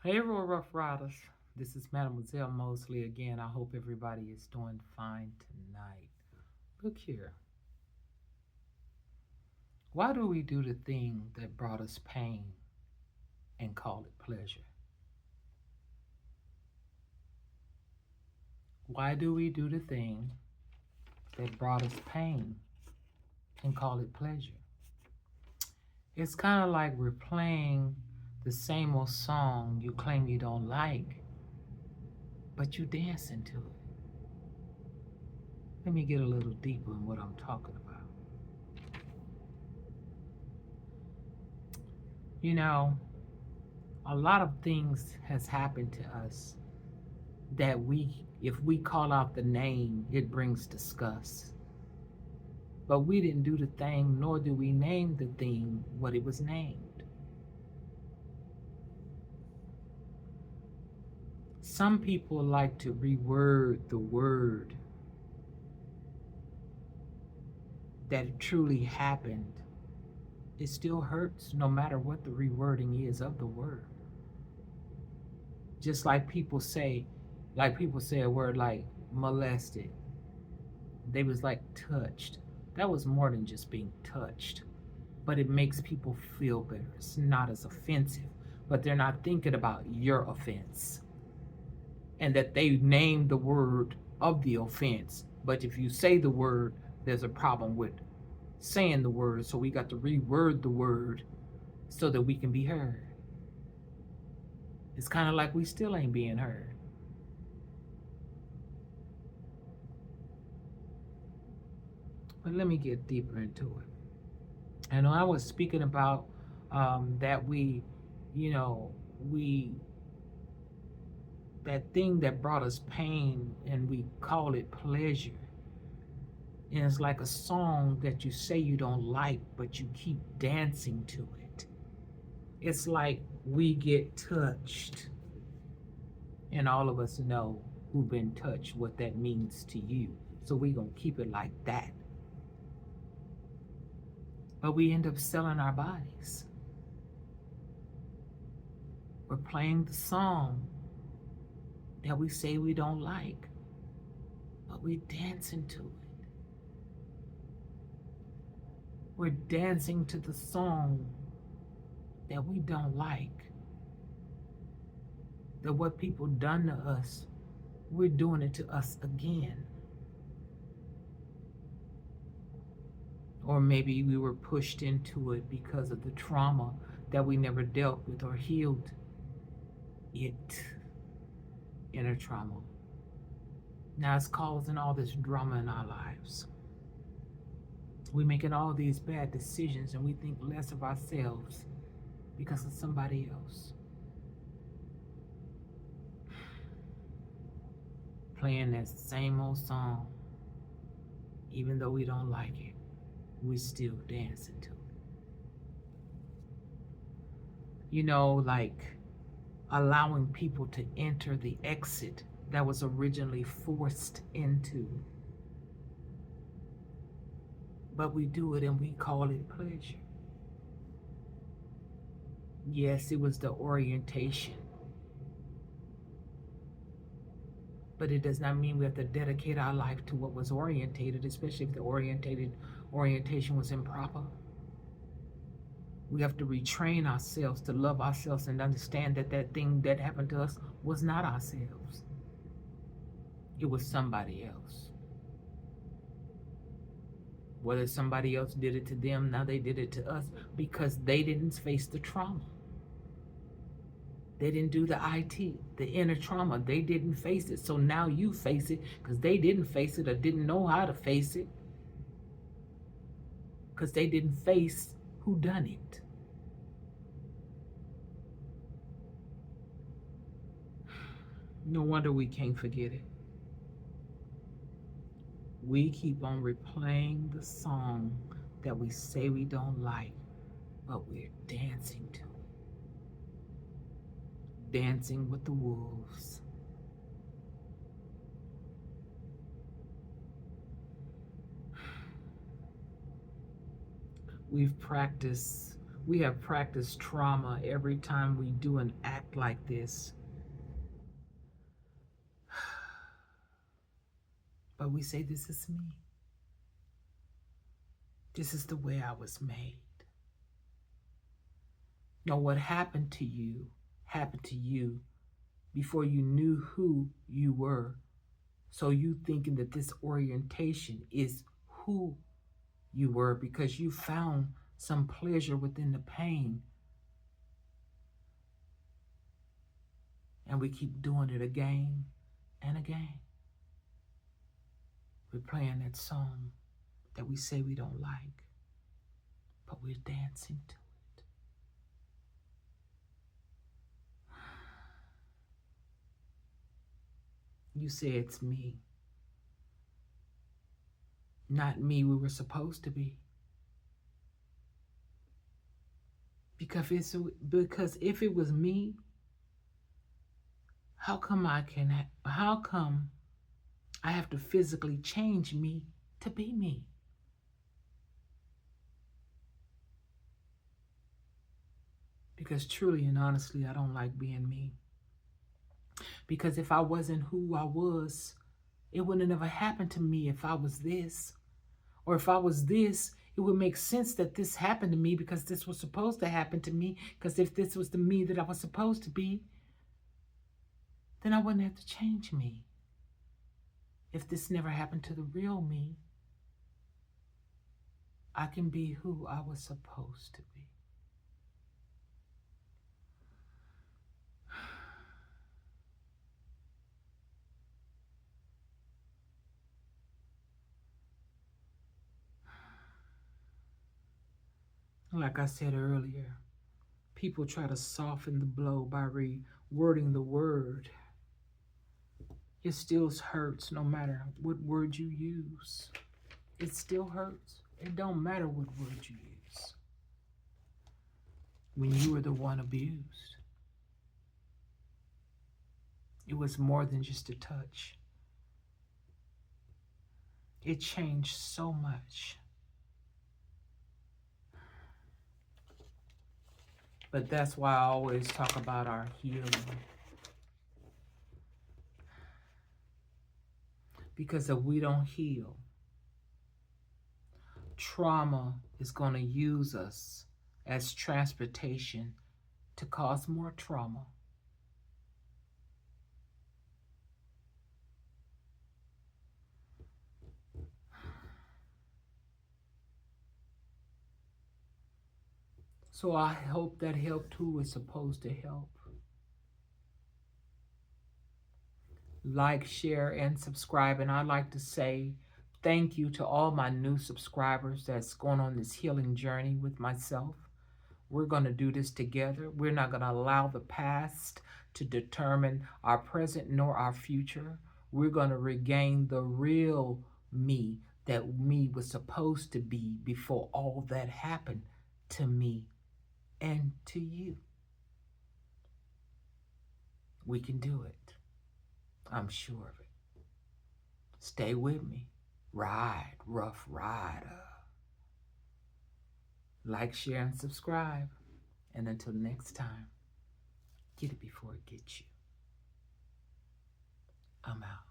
Hey, Royal Rough Riders. This is Mademoiselle Mosley again. I hope everybody is doing fine tonight. Look here. Why do we do the thing that brought us pain and call it pleasure? Why do we do the thing that brought us pain and call it pleasure? It's kind of like we're playing the same old song you claim you don't like, but you dance into it. Let me get a little deeper in what I'm talking about. You know, a lot of things has happened to us that if we call out the name, it brings disgust. But we didn't do the thing, nor do we name the thing what it was named. Some people like to reword the word that truly happened. It still hurts no matter what the rewording is of the word. Just like people say a word like molested. They was like touched. That was more than just being touched, but it makes people feel better. It's not as offensive, but they're not thinking about your offense and that they named the word of the offense. But if you say the word, there's a problem with saying the word, so we got to reword the word so that we can be heard. It's kind of like we still ain't being heard. But let me get deeper into it. And I was speaking about that you know, we that thing that brought us pain and we call it pleasure. And it's like a song that you say you don't like, but you keep dancing to it. It's like we get touched, and all of us know who've been touched what that means to you. So we gonna keep it like that. But we end up selling our bodies. We're playing the song that we say we don't like, but we dancing to it. We're dancing to the song that we don't like, that what people done to us, we're doing it to us again. Or maybe we were pushed into it because of the trauma that we never dealt with or healed it, inner trauma. Now it's causing all this drama in our lives. We're making all these bad decisions and we think less of ourselves because of somebody else. Playing that same old song, even though we don't like it, we still dancing to it. Like allowing people to enter the exit that was originally forced into. But we do it and we call it pleasure. Yes, it was the orientation, but it does not mean we have to dedicate our life to what was orientated, especially if the orientation was improper. We have to retrain ourselves to love ourselves and understand that that thing that happened to us was not ourselves. It was somebody else. Whether somebody else did it to them, now they did it to us because they didn't face the trauma. They didn't do the IT, the inner trauma. They didn't face it. So now you face it because they didn't face it or didn't know how to face it because they didn't face who done it. No wonder we can't forget it. We keep on replaying the song that we say we don't like, but we're dancing to it. Dancing with the wolves. We've practiced We have practiced trauma every time we do an act like this. But we say, this is me. This is the way I was made. No, what happened to you before you knew who you were. So you thinking that this orientation is who you were because you found some pleasure within the pain. And we keep doing it again and again. We're playing that song that we say we don't like, but we're dancing to it. You say it's me, not me we were supposed to be. Because if it was me, how come I have to physically change me to be me? Because truly and honestly, I don't like being me. Because if I wasn't who I was, it wouldn't have never happened to me if I was this. Or if I was this, it would make sense that this happened to me because this was supposed to happen to me. Because if this was the me that I was supposed to be, then I wouldn't have to change me. If this never happened to the real me, I can be who I was supposed to be. Like I said earlier, people try to soften the blow by rewording the word. It still hurts no matter what word you use. It still hurts. It don't matter what word you use. When you were the one abused, it was more than just a touch. It changed so much. But that's why I always talk about our healing. Because if we don't heal, trauma is going to use us as transportation to cause more trauma. So I hope that helped who is supposed to help. Like, share, and subscribe. And I'd like to say thank you to all my new subscribers that's going on this healing journey with myself. We're going to do this together. We're not going to allow the past to determine our present nor our future. We're going to regain the real me that me was supposed to be before all that happened to me and to you. We can do it. I'm sure of it. Stay with me. Ride, rough rider. Like, share, and subscribe. And until next time, get it before it gets you. I'm out.